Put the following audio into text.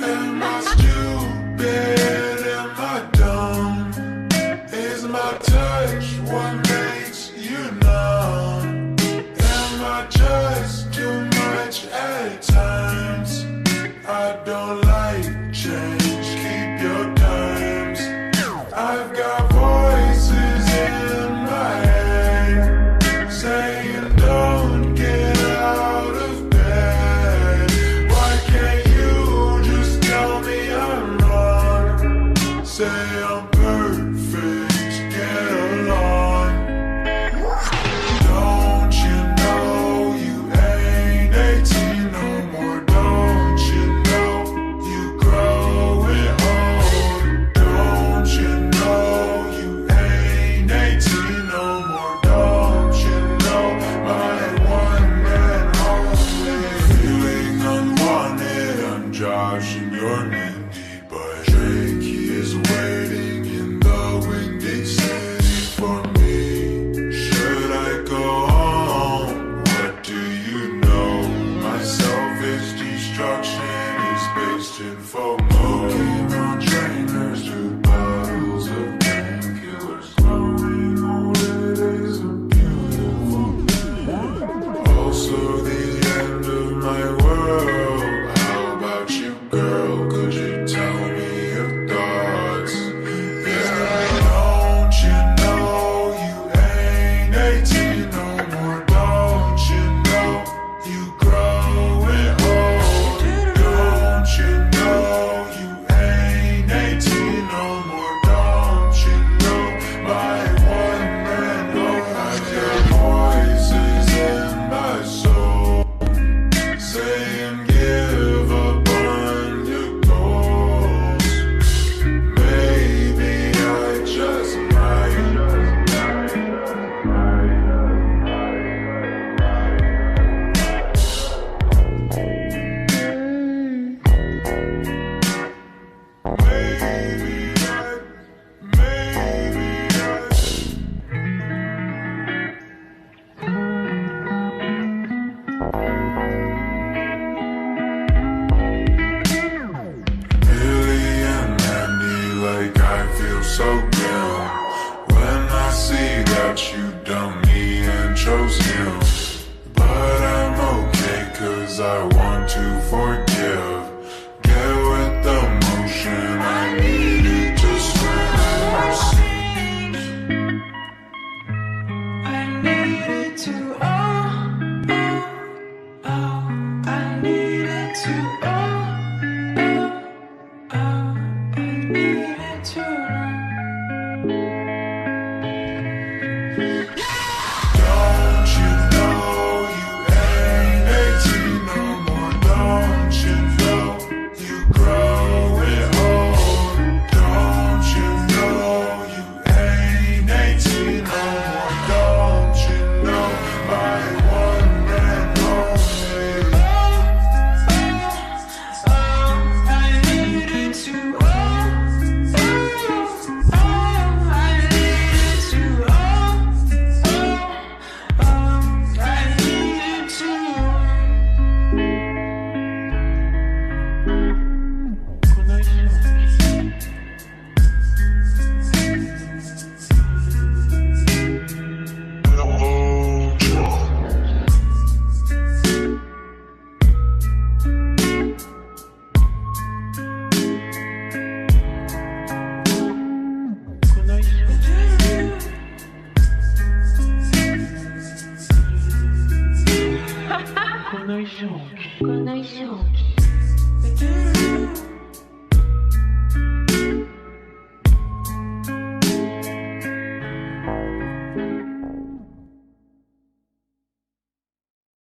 Am I stupid? Am I dumb? Is my touch what makes you numb? Am I just too much at times? I don't like change, keep your times. I've got voices in my head saying don't get out of bed. Why can't you just tell me I'm wrong? Say I'm perfect, get along. Don't you know you ain't 18 no more? Don't you know you growing old? Don't you know you ain't 18 no more? Don't you know my one and only? Feeling unwanted, I'm Josh and you're Mindy, but Drake, he is waiting in the windy city for me. Should I go home? What do you know? My selfish destruction is based in FOMO. Smoking on trainers, 2 bottles of painkillers. Growing older days are beautiful. Also the end of my world. How about you, girl? Could you tell me your thoughts? Yeah. Don't you know you ain't 18 no more? Don't you know you growing old? Don't you know you ain't 18 no more? Don't you know my one and only? I've got voices in my soul saying give up on your goals. Maybe I just might. Billy and Mandy, like I feel so grim when I see that you dumped me and chose him. But I'm okay, cause I want to forgive. Get with the motion, I needed to swim. I needed to, I needed to, I needed to. Don't you know you ain't 18 no more? Don't you know you growing old? Don't you know you ain't 18 no more? Don't you know my one and only? I needed to, I needed to, I needed to. Conexão.